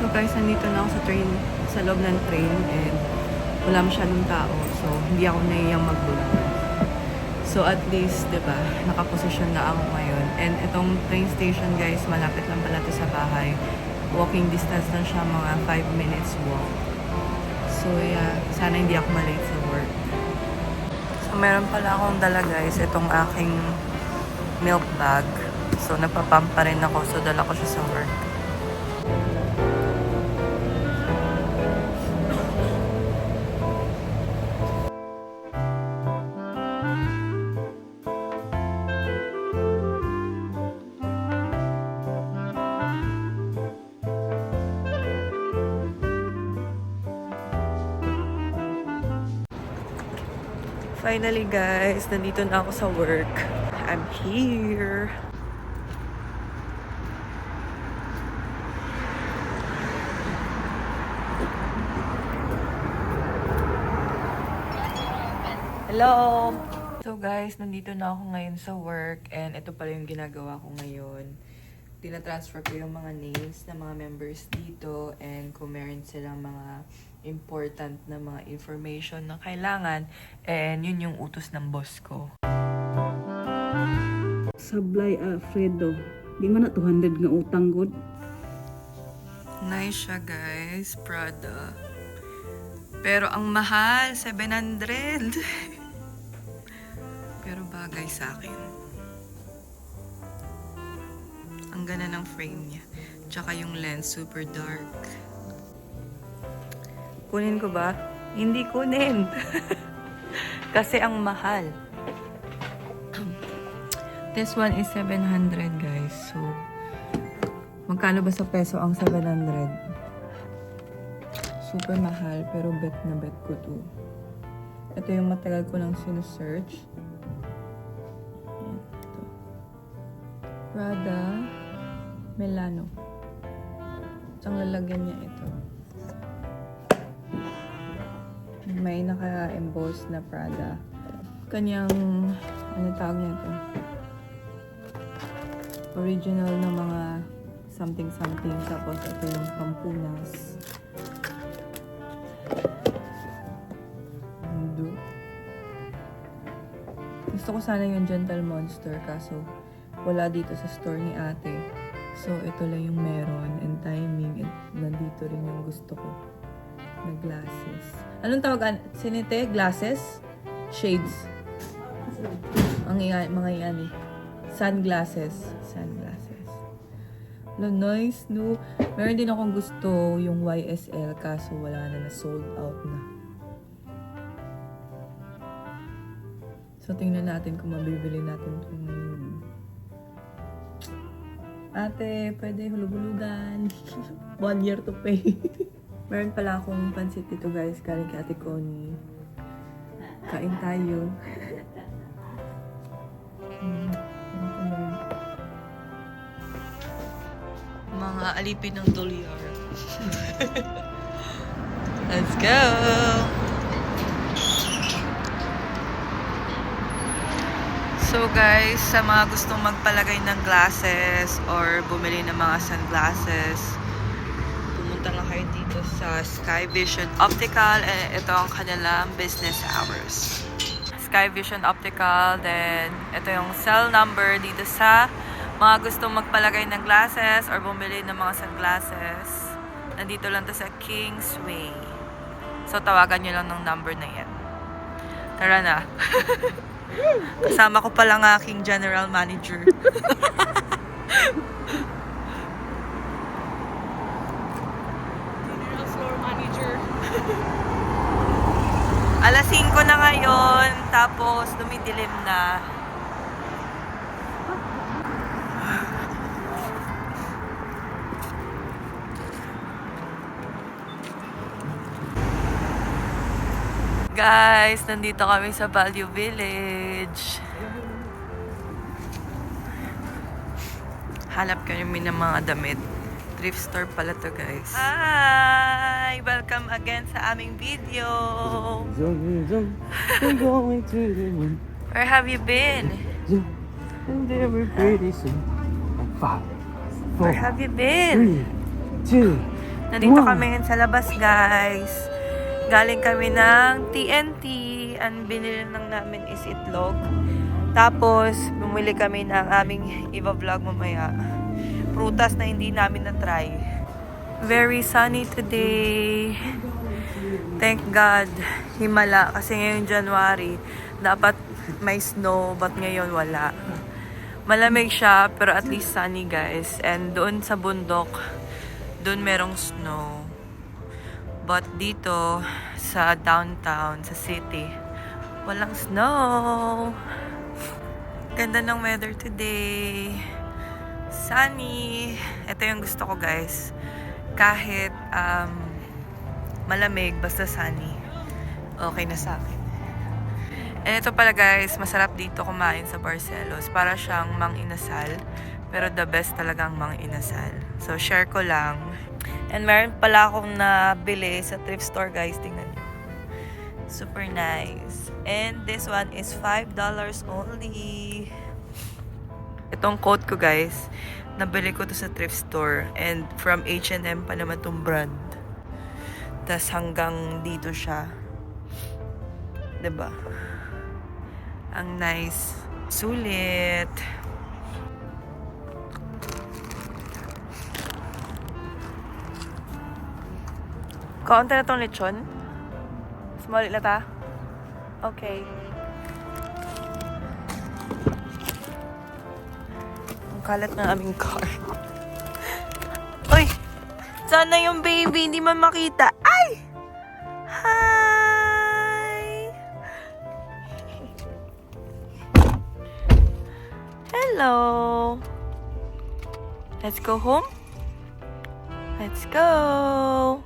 So guys, nandito na ako sa train, sa loob ng train, and wala masyadong tao. So, hindi ako naiyang mag-vlog. So, at least, diba, nakaposisyon na ako ngayon. And itong train station, guys, malapit lang pala to sa bahay. Walking distance lang siya, mga 5 minutes walk. So, yeah, sana hindi ako malate sa work. So, meron pala akong dala, guys, itong aking milk bag. So, napapump pa rin ako. So, dala ko siya sa work. Finally guys, nandito na ako sa work. I'm here. Hello! So guys, nandito na ako ngayon sa work and ito pala yung ginagawa ko ngayon. Tina-transfer ko yung mga names ng mga members dito and kung meron silang mga important na mga information na kailangan and yun yung utos ng boss ko. Sablay Alfredo. Di man na 200 nga utang god. Nice siya guys, Prada. Pero ang mahal, 700. Pero bagay sa akin. Ang ganda ng frame niya. Tsaka yung lens, super dark. Kunin ko ba? Hindi kunin. Kasi ang mahal. This one is 700 guys. So, magkano ba sa peso ang 700? Super mahal, pero bet na bet ko to. Ito yung matagal ko lang sinusearch. Ayan, ito. Prada Milano. Ang lalagyan niya ito. May naka-emboss na Prada. Kanyang, ano tawag niya ito? Original na mga something-something. Tapos ito yung pampunas. Gusto ko sana yung Gentle Monster kaso wala dito sa store ni ate. So ito lang yung meron and timing and nandito rin yung gusto ko na glasses. Anong tawagan? Sinite? Glasses? Shades? Mga yan eh. Sunglasses. Sunglasses. Nice, no? Meron din akong gusto yung YSL kaso wala na sold out na. So, tingnan natin kung mabibili natin ito ngayon. Ate, pwede hulug-hulugan. 1 year to pay. Meron pala akong pansit dito guys, galing kay Ate Connie. Kain tayo. Mga alipin ng dolyar. Let's go! So guys, sa mga gustong magpalagay ng glasses or bumili ng mga sunglasses, pumunta lang kayo dito sa Sky Vision Optical. Ito ang kanilang business hours. Sky Vision Optical, then ito yung cell number dito sa mga gustong magpalagay ng glasses or bumili ng mga sunglasses. Nandito lang to sa Kingsway. So tawagan nyo lang ng number na yan. Tara na. Kasama ko pala ng aking general manager. General floor manager. Alas 5 na ngayon, tapos dumidilim na. Guys, nandito kami sa Value Village. Hanap kami ng mga damit. Thrift store pala to guys. Hi! Welcome again sa aming video. Where have you been? Where have you been? Nandito Wow. kami sa labas, guys. Galing kami ng TNT. Ang binili lang namin is itlog. Tapos, bumili kami ng aming i-vlog mamaya. Prutas na hindi namin na-try. Very sunny today. Thank God. Himala. Kasi ngayon January, dapat may snow, but ngayon wala. Malamig siya, pero at least sunny, guys. And doon sa bundok, doon merong snow. But dito, sa downtown, sa city, walang snow. Ganda ng weather today. Sunny. Ito yung gusto ko, guys. Kahit malamig, basta sunny. Okay na sa akin. And ito pala, guys, masarap dito kumain sa Barcelos. Para siyang mang inasal. Pero the best talagang mang inasal. So, share ko lang. And meron pala akong nabili sa thrift store, guys. Tingnan niyo. Super nice. And this one is $5 only. Itong coat ko, guys, nabili ko to sa thrift store. And from H&M pa naman tong brand. Tas hanggang dito siya. 'Di ba? Ang nice. Sulit. Kaunti na tong lechon. Small na ta? Okay. Ang kalat ng aming car. Uy! Sana yung baby hindi man makita. Ay! Hi! Hello! Let's go home? Let's go!